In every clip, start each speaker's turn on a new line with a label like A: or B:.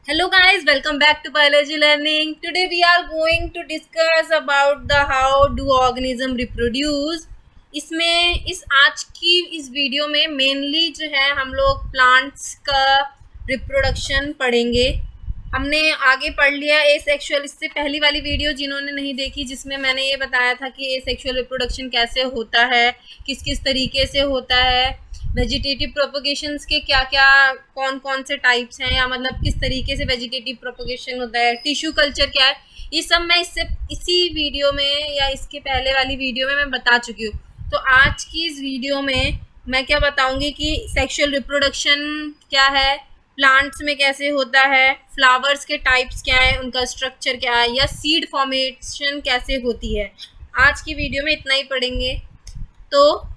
A: Hello guys, welcome back to biology learning. Today we are going to discuss about the how do organism reproduce. इसमें आज की इस video में mainly जो है हम लोग प्लांट्स का रिप्रोडक्शन पढ़ेंगे। हमने आगे पढ़ लिया एसेक्सुअल, इससे पहली वाली वीडियो जिन्होंने नहीं देखी जिसमें मैंने ये बताया था कि एसेक्सुअल रिप्रोडक्शन कैसे होता है, किस किस तरीके से होता है, वेजिटेटिव प्रोपोगेशंस के क्या क्या कौन कौन से टाइप्स हैं, या मतलब किस तरीके से वेजिटेटिव प्रोपोगेशन होता है, टिश्यू कल्चर क्या है, ये सब मैं इसी वीडियो में या इसके पहले वाली वीडियो में मैं बता चुकी हूँ। तो आज की इस वीडियो में मैं क्या बताऊंगी कि सेक्सुअल रिप्रोडक्शन क्या है, प्लांट्स में कैसे होता है, फ्लावर्स के टाइप्स क्या है, उनका स्ट्रक्चर क्या है, या सीड फॉर्मेशन कैसे होती है। आज की वीडियो में इतना ही पढ़ेंगे। तो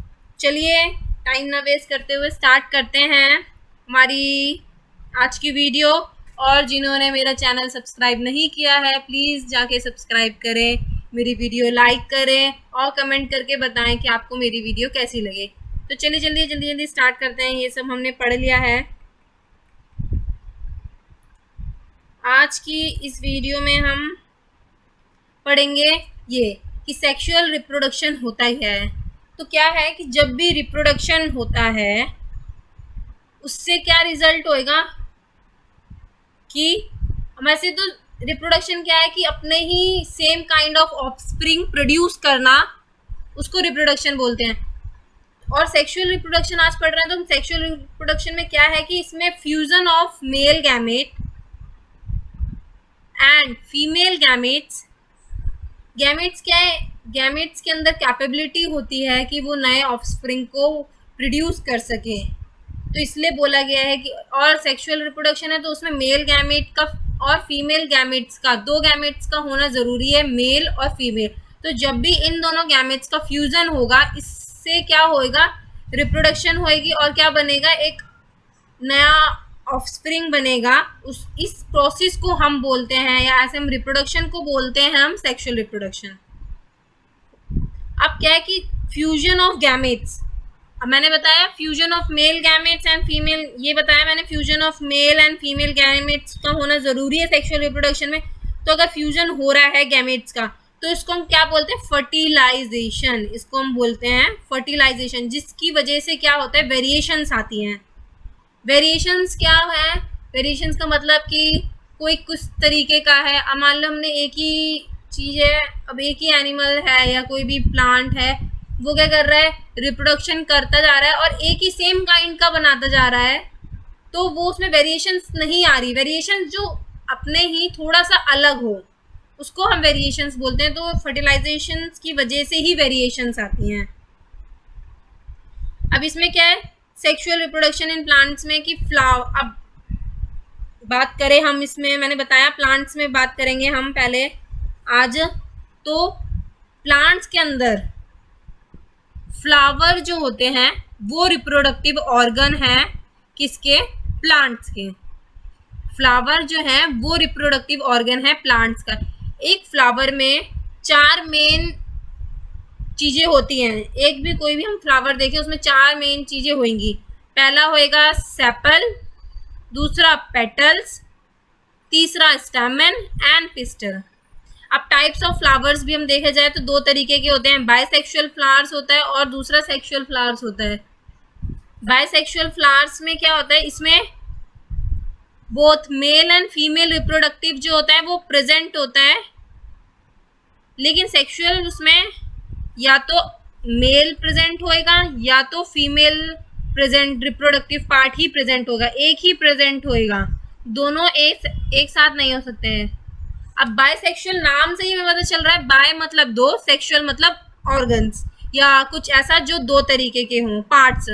A: चलिए टाइम ना वेस्ट करते हुए स्टार्ट करते हैं हमारी आज की वीडियो। और जिन्होंने मेरा चैनल सब्सक्राइब नहीं किया है प्लीज़ जाके सब्सक्राइब करें, मेरी वीडियो लाइक करें और कमेंट करके बताएं कि आपको मेरी वीडियो कैसी लगे। तो चलिए जल्दी जल्दी जल्दी स्टार्ट करते हैं। ये सब हमने पढ़ लिया है। आज की इस वीडियो में हम पढ़ेंगे ये कि सेक्सुअल रिप्रोडक्शन होता ही है। तो क्या है कि जब भी रिप्रोडक्शन होता है उससे क्या रिजल्ट होएगा कि वैसे तो रिप्रोडक्शन क्या है कि अपने ही same kind of offspring produce करना, उसको रिप्रोडक्शन बोलते हैं। और सेक्सुअल रिप्रोडक्शन आज पढ़ रहे हैं। तो सेक्सुअल रिप्रोडक्शन में क्या है कि इसमें fusion of male gamete and female gametes. Gametes क्या है, गैमेट्स के अंदर कैपेबिलिटी होती है कि वो नए ऑफस्प्रिंग को प्रोड्यूस कर सके, तो इसलिए बोला गया है कि और सेक्सुअल रिप्रोडक्शन है तो उसमें मेल गैमेट का और फीमेल गैमेट्स का, दो गैमेट्स का होना ज़रूरी है, मेल और फीमेल। तो जब भी इन दोनों गैमेट्स का फ्यूजन होगा इससे क्या होएगा, रिप्रोडक्शन होएगी और क्या बनेगा, एक नया ऑफस्प्रिंग बनेगा। इस प्रोसेस को हम बोलते हैं, या ऐसे हम रिप्रोडक्शन को बोलते हैं हम सेक्सुअल रिप्रोडक्शन। अब क्या है कि फ्यूजन ऑफ गैमेट्स, अब मैंने बताया fusion of male gametes and female, ये बताया मैंने fusion of male and female gametes का होना ज़रूरी है सेक्सुअल रिप्रोडक्शन में। तो अगर फ्यूजन हो रहा है गैमेट्स का तो इसको हम क्या बोलते हैं, फर्टिलाइजेशन। इसको हम बोलते हैं फर्टिलाइजेशन, जिसकी वजह से क्या होता है, वेरिएशंस आती हैं। वेरिएशंस क्या है, वेरिएशंस का मतलब कि कोई कुछ तरीके का है। अब मान लो हमने एक ही चीज़ है, अब एक ही एनिमल है या कोई भी प्लांट है, वो क्या कर रहा है, रिप्रोडक्शन करता जा रहा है और एक ही सेम काइंड का बनाता जा रहा है, तो वो उसमें वेरिएशंस नहीं आ रही। वेरिएशंस जो अपने ही थोड़ा सा अलग हो उसको हम वेरिएशंस बोलते हैं। तो फर्टिलाइजेशंस की वजह से ही वेरिएशंस आती हैं। अब इसमें क्या है, सेक्सुअल रिप्रोडक्शन इन प्लांट्स में कि अब बात करें हम, इसमें मैंने बताया प्लांट्स में बात करेंगे हम पहले आज। तो प्लांट्स के अंदर फ्लावर जो होते हैं वो रिप्रोडक्टिव ऑर्गन है किसके, प्लांट्स के। फ्लावर जो है वो रिप्रोडक्टिव ऑर्गन है प्लांट्स का। एक फ्लावर में 4 मेन चीज़ें होती हैं। एक भी कोई भी हम फ्लावर देखें उसमें 4 मेन चीज़ें होंगी। पहला होएगा सेपल, दूसरा पेटल्स, तीसरा स्टैमेन एंड पिस्टल। अब टाइप्स ऑफ फ्लावर्स भी हम देखे जाए तो 2 तरीके के होते हैं, बाइसेक्सुअल फ्लावर्स होता है और दूसरा सेक्सुअल फ्लावर्स होता है। बाइसेक्सुअल फ्लावर्स में क्या होता है, इसमें both male and female reproductive जो होता है वो प्रेजेंट होता है, लेकिन सेक्सुअल उसमें या तो मेल प्रेजेंट होएगा या तो फीमेल प्रेजेंट रिप्रोडक्टिव पार्ट ही प्रेजेंट होगा, एक ही प्रेजेंट होएगा, दोनों एक साथ नहीं हो सकते हैं। अब बाइसेक्सुअल नाम से ही हमें पता चल रहा है, बाय मतलब 2, सेक्सुअल मतलब ऑर्गन्स या कुछ ऐसा जो 2 तरीके के हों पार्ट्स,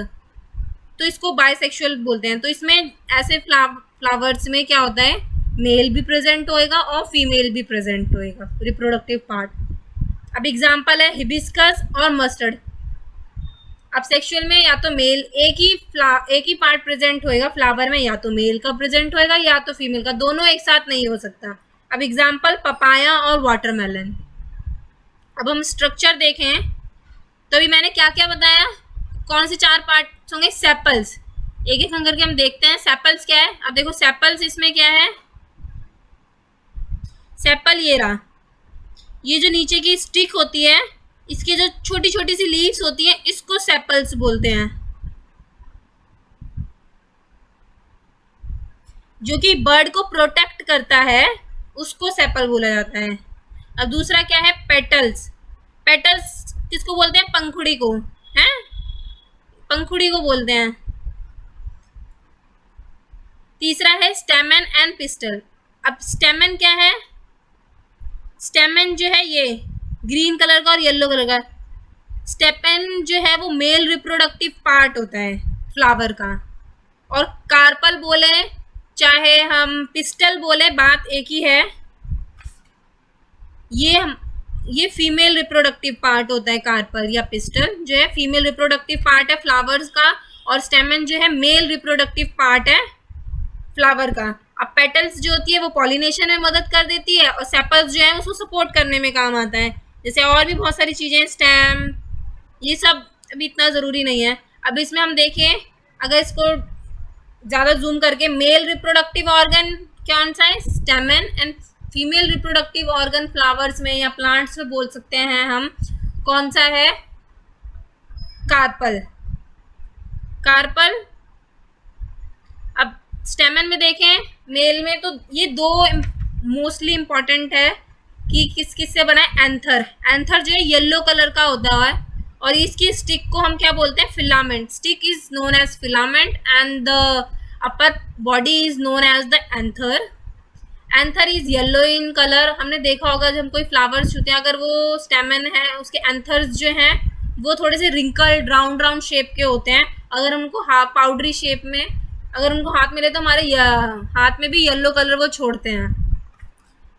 A: तो इसको बाइसेक्सुअल बोलते हैं। तो इसमें ऐसे फ्लावर्स में क्या होता है, मेल भी प्रेजेंट होएगा और फीमेल भी प्रेजेंट होएगा रिप्रोडक्टिव पार्ट। अब एग्जांपल है हिबिस्कस और मस्टर्ड। अब सेक्सुअल में या तो मेल एक ही पार्ट प्रेजेंट होएगा फ्लावर में, या तो मेल का प्रेजेंट होएगा या तो फीमेल का, दोनों एक साथ नहीं हो सकता। अब एग्जांपल पपाया और वाटरमेलन। अब हम स्ट्रक्चर देखें तो अभी मैंने क्या क्या बताया, कौन से 4 पार्ट्स होंगे, सेपल्स। एक एक करके हम देखते हैं। सेपल्स क्या है, अब देखो सेपल्स इसमें क्या है, सेपल ये रहा, ये जो नीचे की स्टिक होती है, इसके जो छोटी छोटी सी लीव्स होती हैं, इसको सेपल्स बोलते हैं, जो कि बर्ड को प्रोटेक्ट करता है, उसको सेपल बोला जाता है। अब दूसरा क्या है, पेटल्स। पेटल्स किसको बोलते हैं, पंखुड़ी को, हैं, पंखुड़ी को बोलते हैं। तीसरा है स्टेमन एंड पिस्टल। अब स्टेमन क्या है, स्टेमन जो है ये ग्रीन कलर का और येलो कलर का, स्टेपन जो है वो मेल रिप्रोडक्टिव पार्ट होता है फ्लावर का, और कार्पल बोले चाहे हम पिस्टल बोले, बात एक ही है। ये फीमेल रिप्रोडक्टिव पार्ट होता है, कार्पल या पिस्टल जो है फीमेल रिप्रोडक्टिव पार्ट है फ्लावर्स का, और स्टेमन जो है मेल रिप्रोडक्टिव पार्ट है फ्लावर का। अब पेटल्स जो होती है वो पॉलिनेशन में मदद कर देती है, और सेपल्स जो है उसको सपोर्ट करने में काम आता है। जैसे और भी बहुत सारी चीज़ें, स्टेम, ये सब अभी इतना ज़रूरी नहीं है। अब इसमें हम देखें, अगर इसको ज़्यादा जूम करके, मेल रिप्रोडक्टिव ऑर्गन कौन सा है, स्टेमन, and female reproductive organ flowers में या प्लांट्स में बोल सकते हैं हम, कौन सा है, कार्पल। कार्पल। अब स्टेमन में देखें, मेल में तो ये दो मोस्टली इंपॉर्टेंट है कि किस किस से बना है, एंथर। एंथर जो है येलो कलर का होता है, और इसकी स्टिक को हम क्या बोलते हैं, filament. Stick is known as filament and the upper body is known as the anther. Anther is yellow in colour. हमने देखा होगा जब हम कोई फ्लावर्स छूते हैं, अगर वो स्टेमन है, उसके एंथर्स जो हैं वो थोड़े से रिंकल्ड राउंड राउंड शेप के होते हैं। अगर हमको पाउडरी शेप में अगर उनको हाथ में ले तो हमारे हाथ में भी येलो कलर वो छोड़ते हैं।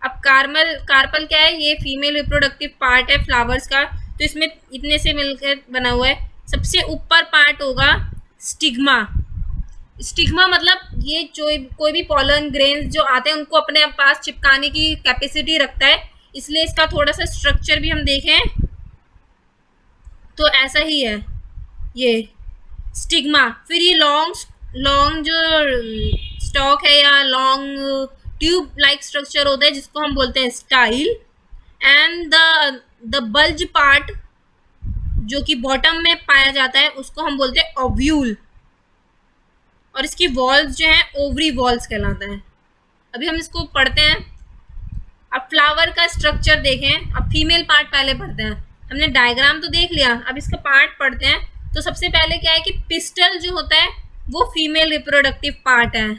A: अब कार्पल क्या है, ये फीमेल रिप्रोडक्टिव पार्ट है फ्लावर्स का, तो इसमें इतने से मिलकर बना हुआ है। सबसे ऊपर पार्ट होगा स्टिग्मा। स्टिग्मा मतलब ये जो कोई भी पॉलन ग्रेन्स जो आते हैं उनको अपने पास चिपकाने की कैपेसिटी रखता है, इसलिए इसका थोड़ा सा स्ट्रक्चर भी हम देखें तो ऐसा ही है ये स्टिग्मा। फिर ये लॉन्ग जो स्टॉक है या लॉन्ग ट्यूब लाइक स्ट्रक्चर होता है जिसको हम बोलते हैं style, and the bulge part जो कि बॉटम में पाया जाता है उसको हम बोलते हैं ओव्यूल, और इसकी वॉल्स जो हैं ओवरी वॉल्स कहलाता है। अभी हम इसको पढ़ते हैं। अब फ्लावर का स्ट्रक्चर देखें। अब फीमेल पार्ट पहले पढ़ते हैं। हमने डायग्राम तो देख लिया, अब इसका पार्ट पढ़ते हैं। तो सबसे पहले क्या है कि पिस्टल जो होता है वो फीमेल रिप्रोडक्टिव पार्ट है।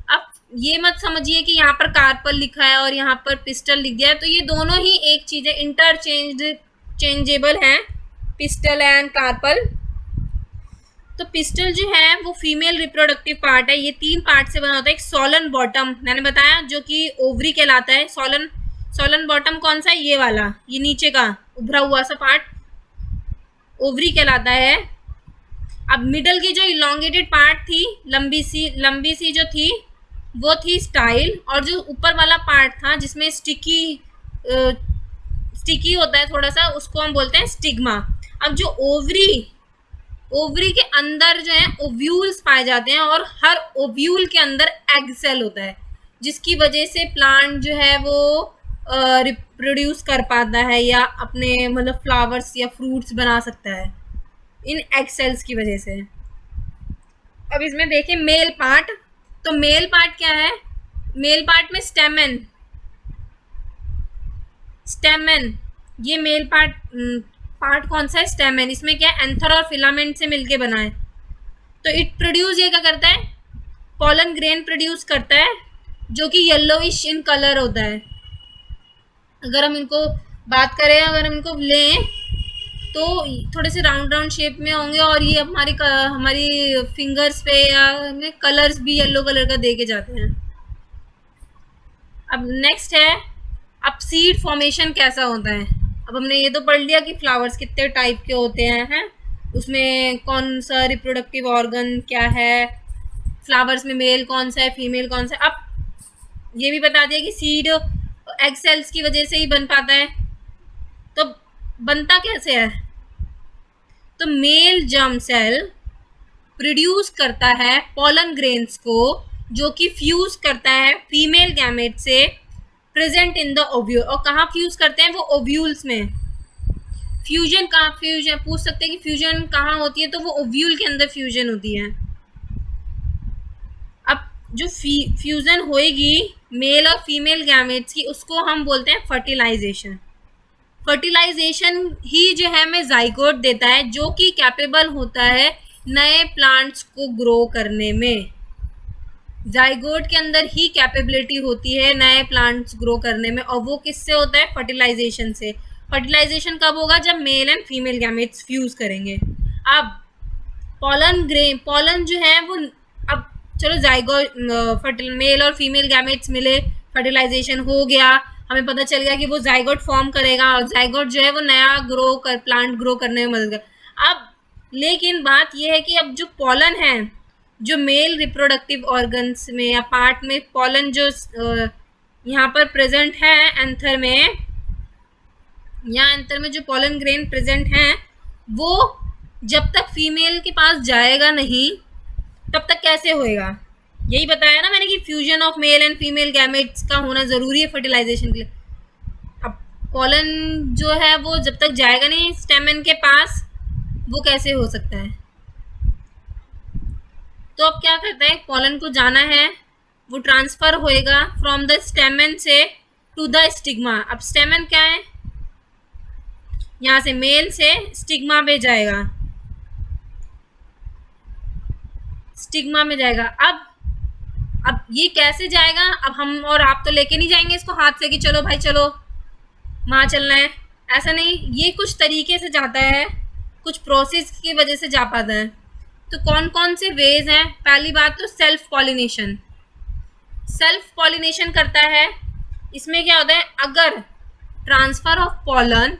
A: अब ये मत समझिए कि यहाँ पर कार्पल लिखा है और यहाँ पर पिस्टल लिख दिया है, तो ये दोनों ही एक चीज़ है, इंटरचेंजेबल हैं पिस्टल एंड कार्पल। तो पिस्टल जो है वो फीमेल रिप्रोडक्टिव पार्ट है। ये 3 पार्ट से बना होता है। एक सोलन बॉटम मैंने बताया जो कि ओवरी कहलाता है। सोलन बॉटम कौन सा है, ये वाला, ये नीचे का उभरा हुआ सा पार्ट ओवरी कहलाता है। अब मिडल की जो इलोंगेटेड पार्ट थी, लंबी सी जो थी वो थी स्टाइल, और जो ऊपर वाला पार्ट था जिसमें स्टिकी होता है थोड़ा सा, उसको हम बोलते हैं स्टिग्मा। अब जो ओवरी के अंदर जो है ओव्यूल्स पाए जाते हैं, और हर ओव्यूल के अंदर एग सेल होता है, जिसकी वजह से प्लांट जो है वो रिप्रोड्यूस कर पाता है या अपने मतलब फ्लावर्स या फ्रूट्स बना सकता है इन एग सेल्स की वजह से। अब इसमें देखें मेल पार्ट। तो मेल पार्ट क्या है, मेल पार्ट में स्टेमन, ये मेल पार्ट कौन सा है, स्टेमन। इसमें क्या है, एंथर और फिलामेंट से मिलके बना है। तो इट प्रोड्यूस, ये क्या करता है, पॉलन ग्रेन प्रोड्यूस करता है जो कि येलोइश इन कलर होता है। अगर हम इनको बात करें, अगर हम इनको लें तो थोड़े से राउंड शेप में होंगे, और ये हमारी फिंगर्स पे या कलर्स भी येलो कलर का दे के जाते हैं। अब नेक्स्ट है, अब सीड फॉर्मेशन कैसा होता है। अब हमने ये तो पढ़ लिया कि फ्लावर्स कितने टाइप के होते हैं, उसमें कौन सा रिप्रोडक्टिव ऑर्गन क्या है, फ्लावर्स में मेल कौन सा है, फीमेल कौन सा है। अब ये भी बता दिया कि सीड एग सेल्स की वजह से ही बन पाता है। तो बनता कैसे है, तो मेल जर्म सेल प्रोड्यूस करता है पॉलन ग्रेन्स को, जो कि फ्यूज करता है फीमेल गैमेट से प्रेजेंट इन द ओव्यूल, और कहाँ फ्यूज करते हैं वो ओव्यूल्स में। फ्यूजन कहाँ, फ्यूजन पूछ सकते हैं कि फ्यूजन कहाँ होती है, तो वो ओव्यूल के अंदर फ्यूजन होती है। अब जो फ्यूजन होएगी मेल और फीमेल गैमेट्स की, उसको हम बोलते हैं फर्टिलाइजेशन। फर्टिलाइजेशन ही जो है हमें जाइगोट देता है, जो कि कैपेबल होता है नए प्लांट्स को ग्रो करने में। जाइगोट के अंदर ही कैपेबिलिटी होती है नए प्लांट्स ग्रो करने में, और वो किससे होता है, फर्टिलाइजेशन से। फर्टिलाइजेशन कब होगा, जब male and female gametes fuse करेंगे। अब पॉलन जो है वो, अब चलो जाइगोट मेल और फीमेल गैमेट्स मिले, फर्टिलाइजेशन हो गया, हमें पता चल गया कि वो जाइगोट फॉर्म करेगा, और जाइगोट जो है वो नया प्लांट ग्रो करने में मदद कर। अब लेकिन बात यह है कि अब जो पॉलन है, जो मेल रिप्रोडक्टिव ऑर्गन्स में या पार्ट में पॉलन जो यहाँ पर प्रेजेंट है एंथर में, यहाँ एंथर में जो पॉलन ग्रेन प्रेजेंट हैं, वो जब तक फीमेल के पास जाएगा नहीं तब तक कैसे होएगा, यही बताया ना मैंने कि fusion of male and female gametes का होना ज़रूरी है फर्टिलाइजेशन के लिए। अब पॉलन जो है वो जब तक जाएगा नहीं स्टेमन के पास, वो कैसे हो सकता है। तो अब क्या करता है, पॉलन को जाना है, वो ट्रांसफर होएगा फ्रॉम द स्टेमन से टू द स्टिग्मा। अब स्टेमन क्या है, यहाँ से मेल से स्टिग्मा पे जाएगा, स्टिग्मा में जाएगा। अब ये कैसे जाएगा, अब हम और आप तो लेके नहीं जाएंगे इसको हाथ से कि चलो भाई चलो वहाँ चलना है, ऐसा नहीं, ये कुछ तरीके से जाता है, कुछ प्रोसेस की वजह से जा पाता है। तो कौन कौन से वेज हैं, पहली बात तो सेल्फ पॉलिनेशन। सेल्फ पॉलिनेशन करता है, इसमें क्या होता है, अगर ट्रांसफर ऑफ पॉलन,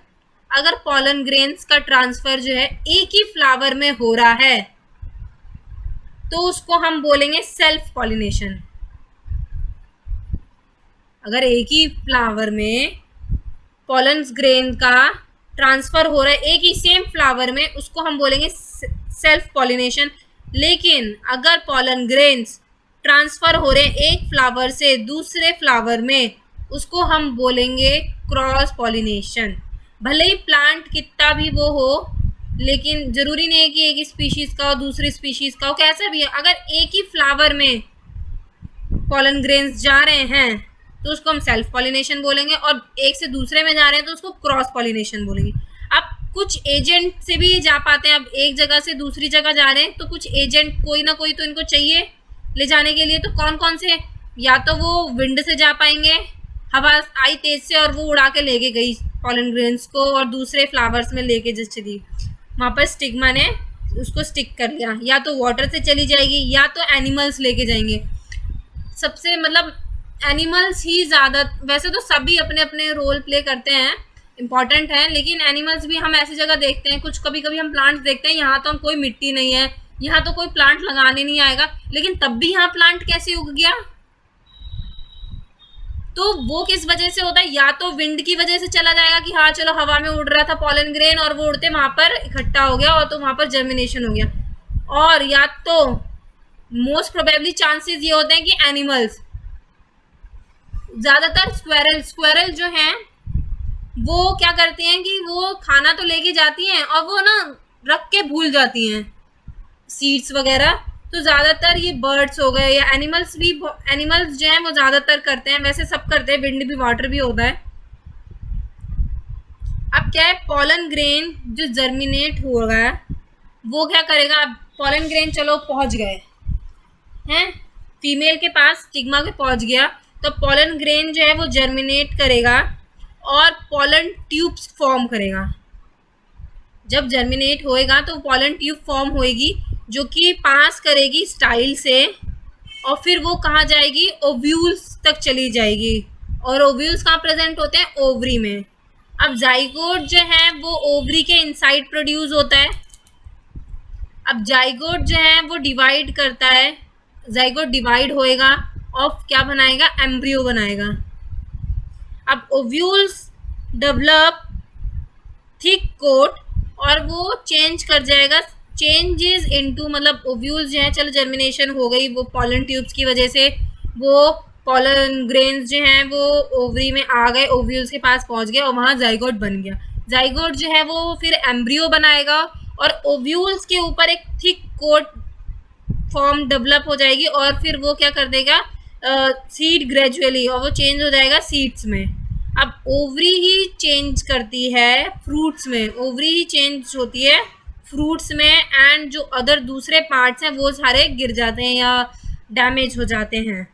A: अगर पॉलन ग्रेन्स का ट्रांसफर जो है एक ही फ्लावर में हो रहा है, तो उसको हम बोलेंगे सेल्फ पॉलिनेशन। अगर एक ही फ्लावर में पॉलन ग्रेन का ट्रांसफर हो रहा है एक ही सेम फ्लावर में, उसको हम बोलेंगे सेल्फ पॉलिनेशन। लेकिन अगर पॉलन ग्रेन्स ट्रांसफर हो रहे हैं एक फ्लावर से दूसरे फ्लावर में, उसको हम बोलेंगे क्रॉस पॉलिनेशन। भले ही प्लांट कितना भी वो हो, लेकिन ज़रूरी नहीं है कि एक स्पीशीज़ का हो दूसरी स्पीशीज़ का हो, कैसा भी है, अगर एक ही फ्लावर में पॉलन ग्रेन्स जा रहे हैं तो उसको हम सेल्फ पॉलिनेशन बोलेंगे, और एक से दूसरे में जा रहे हैं तो उसको क्रॉस पॉलिनेशन बोलेंगे। अब कुछ एजेंट से भी जा पाते हैं, अब एक जगह से दूसरी जगह जा रहे हैं तो कुछ एजेंट कोई ना कोई तो इनको चाहिए ले जाने के लिए। तो कौन कौन से, या तो वो विंड से जा पाएंगे, हवा आई तेज से और वो उड़ा के लेके गई पॉलन ग्रेन्स को और दूसरे फ्लावर्स में लेके जब चली, वहाँ पर स्टिग्मा ने उसको स्टिक कर लिया, या तो वाटर से चली जाएगी या तो एनिमल्स लेके जाएंगे। सबसे मतलब एनिमल्स ही ज़्यादा, वैसे तो सभी अपने अपने रोल प्ले करते हैं, इम्पॉर्टेंट है, लेकिन एनिमल्स भी हम ऐसी जगह देखते हैं, कुछ कभी कभी हम प्लांट्स देखते हैं, यहाँ तो हम कोई मिट्टी नहीं है, यहाँ तो कोई प्लांट लगाने नहीं आएगा, लेकिन तब भी यहाँ प्लांट कैसे उग गया, तो वो किस वजह से होता है, या तो विंड की वजह से चला जाएगा कि हाँ चलो हवा में उड़ रहा था पॉलन ग्रेन और वो उड़ते वहाँ पर इकट्ठा हो गया और तो वहाँ पर जर्मिनेशन हो गया, और या तो मोस्ट प्रोबेबली चांसेस ये होते हैं कि एनिमल्स, ज़्यादातर स्क्वेरल जो हैं वो क्या करती हैं कि वो खाना तो लेके जाती हैं और वो ना रख के भूल जाती हैं सीड्स वगैरह। तो ज़्यादातर ये बर्ड्स हो गए या एनिमल्स जो हैं वो ज़्यादातर करते हैं, वैसे सब करते हैं, विंड भी वाटर भी होता है। अब क्या है, पॉलन ग्रेन जो जर्मिनेट हो रहा है वो क्या करेगा, अब पॉलन ग्रेन चलो पहुंच गए हैं फीमेल के पास, स्टिग्मा के पहुंच गया, तो पॉलन ग्रेन जो है वो जर्मिनेट करेगा और पॉलन ट्यूब्स फॉर्म करेगा। जब जर्मिनेट होएगा तो पॉलन ट्यूब फॉर्म होएगी जो कि पास करेगी स्टाइल से, और फिर वो कहाँ जाएगी, ओव्यूल्स तक चली जाएगी, और ओव्यूल्स कहाँ प्रेजेंट होते हैं, ओवरी में। अब जाइगोट जो है वो ओवरी के इनसाइड प्रोड्यूस होता है। अब जाइगोट जो है वो डिवाइड करता है, जाइगोट डिवाइड होएगा और क्या बनाएगा, एम्ब्रियो बनाएगा। अब ओव्यूल्स डेवलप थिक कोट और वो चेंज कर जाएगा, चेंजेस इनटू, मतलब ओव्यूल्स जो है, चलो जर्मिनेशन हो गई वो पॉलन ट्यूब्स की वजह से, वो पॉलन ग्रेन्स जो हैं वो ओवरी में आ गए, ओव्यूल्स के पास पहुंच गए और वहां जाइगोट बन गया। जाइगोट जो है वो फिर एम्ब्रियो बनाएगा और ओव्यूल्स के ऊपर एक थिक कोट फॉर्म डेवलप हो जाएगी और फिर वो क्या कर देगा, सीड ग्रेजुअली, और वो चेंज हो जाएगा सीड्स में। अब ओवरी ही चेंज करती है फ्रूट्स में, ओवरी ही चेंज होती है फ्रूट्स में, एंड जो अदर दूसरे पार्ट्स हैं वो सारे गिर जाते हैं या डैमेज हो जाते हैं,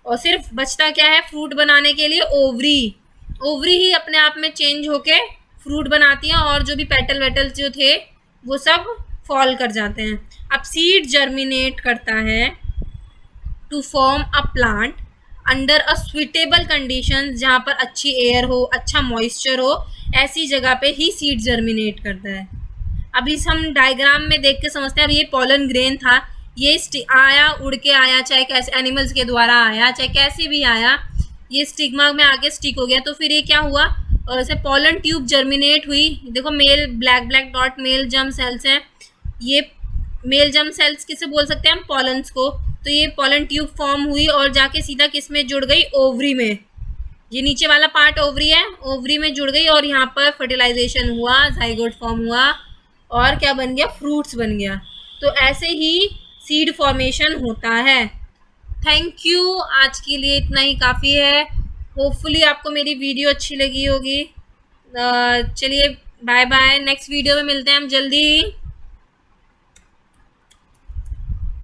A: और सिर्फ बचता क्या है फ्रूट बनाने के लिए, ओवरी। ओवरी ही अपने आप में चेंज होके फ्रूट बनाती है और जो भी पेटल वेटल जो थे वो सब फॉल कर जाते हैं। अब सीड जर्मिनेट करता है to form a plant under a suitable condition, जहाँ पर अच्छी एयर हो, अच्छा मॉइस्चर हो, ऐसी जगह पे ही सीड जर्मिनेट करता है। अभी हम डायग्राम में देख के समझते हैं। अब ये पॉलन ग्रेन था, ये आया, उड़ के आया, चाहे कैसे एनिमल्स के द्वारा आया, चाहे कैसे भी आया, ये स्टिग्मा में आके स्टिक हो गया। तो फिर ये क्या हुआ, ऐसे पॉलन ट्यूब जर्मिनेट हुई। देखो male black black dot male germ cells हैं, ये मेल जर्म सेल्स किसे बोल सकते हैं हम, पॉलन्स को। तो ये पॉलन ट्यूब फॉर्म हुई और जाके सीधा किस में जुड़ गई, ओवरी में। ये नीचे वाला पार्ट ओवरी है, ओवरी में जुड़ गई और यहाँ पर फर्टिलाइजेशन हुआ, जाइगोट फॉर्म हुआ और क्या बन गया, फ्रूट्स बन गया। तो ऐसे ही सीड फॉर्मेशन होता है। थैंक यू, आज के लिए इतना ही काफ़ी है। होपफुली आपको मेरी वीडियो अच्छी लगी होगी। चलिए बाय बाय, नेक्स्ट वीडियो में मिलते हैं हम जल्दी।